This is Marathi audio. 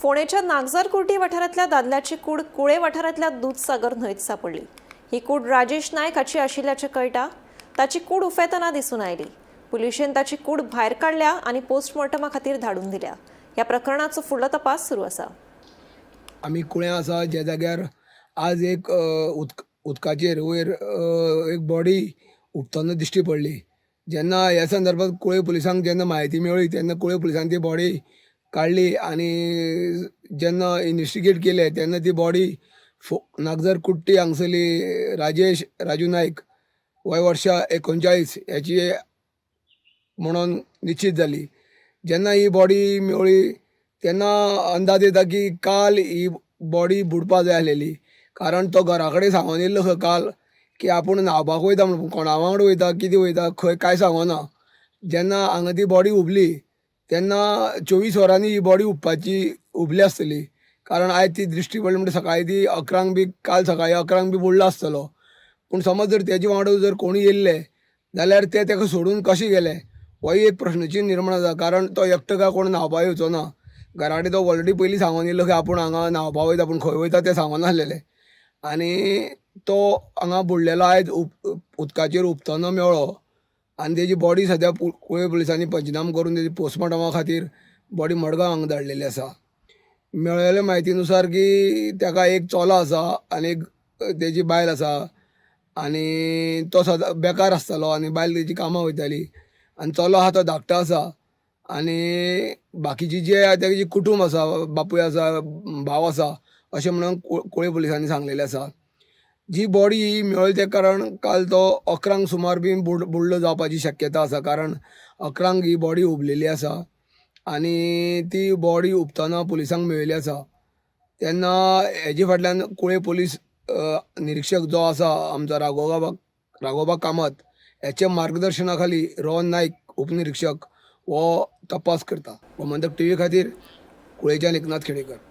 फोणेच्या नागझरकुर्टी वाठारांतल्या दादल्याची कूड कुळे वाठारांतल्या दूधसागर न्हंयत सापडली। ही कूड राजेश नायक हाची आशिल्ल्याचें कळटा। ताची कूड उफेतना दिसून आयली। पुलिशेन ताची कूड भायर काडल्या आनी पोस्टमॉर्टमा खातीर धाडून दिल्या। ह्या प्रकरणाचो फुडलो तपास सुरू आसा। आमी कुळें आसा ज्या जाग्यार आज एक उदकाचेर वयर एक बॉडी उपतना दिश्टी पडली। जेन्ना ह्या संदर्भात कुळे पुलिसांक जेन्ना म्हायती मेळ्ळी तेन्ना कुळे पुलिसांनी ती बॉडी काडली आनी जेन्ना इन्वेस्टिगेट केलें तेन्ना ती बॉडी नागझरकुर्टी हांगसरली राजेश राजू नायक वय वर्षा 39 याची म्हणून निश्चित जाली। जेन्ना ही बॉडी मेळ्ळी तेन्ना अंदाज येता की काल ही बॉडी बुडपा जाय आसलेली, कारण तो घरा कडेन सांगून येयल्लो खंय काल की आपूण न्हांवपाक वयता म्हणून, कोणा वांगडा वयता कितें वयता खंय कांय सांगना। जेन्ना हांगा ती बॉडी उबली तेन्ना 24 वरांनी ही बॉडी उबली आसतली, कारण आयज ती दृश्टी पडली म्हणटा सकाळीं ती 11 बी काल सकाळीं 11 बी बुडलो आसतलो। पूण समज जर तेजे वांगडा जर कोणी येयल्ले जाल्यार ते ताका सोडून कशें गेले हो एक प्रश्नचिन्ह निर्माण जाता, कारण तो एकटो काय कोण न्हांवपाक येवचो ना। घरा कडेन तो ऑलरेडी पयलीं सांगून येयल्लो की आपूण हांगा न्हांवपाक वयता, पूण खंय वयता तें सांगना आसलेलें आनी तो हांगा बुडलेलो आयज उदकाचेर उपतना मेळ्ळो आनी तेजी बॉडी सद्या कुळे पुलिसांनी पंचनामा करून तेजी पोस्टमॉर्टमा खातीर बॉडी मडगांव हांगा धाडलेली आसा। मेळयल्ले म्हायतीनुसार की ताका एक चलो आसा आनी एक तेजी बायल आसा आनी तो सदां बेकार आसतालो आनी बायल तेजी कामां वयताली आनी चलो आहा तो धाकटो आसा आनी बाकीची जे तेजी कुटूंब आसा, बापूय आसा, भाव आसा अशें म्हणून कुळे पुलिसांनी सांगलेलें आसा। जी बॉडी ही मेळ्ळी ते कारण काल तो 11 सुमार बी बुडलो जावपाची शक्यता आसा, कारण 11 ही बॉडी उबलेली आसा आनी ती बॉडी उपतना पुलिसांक मेळिल्ली आसा। तेन्ना हेजे फाटल्यान कुळे पुलीस निरीक्षक जो आसा आमचो राघोबा कामत हेच्या मार्गदर्शना खाली रोहन नायक उपनिरीक्षक हो तपास करता। गोमंतक टीव्ही खातीर कुळेच्यान एकनाथ खेडेकर।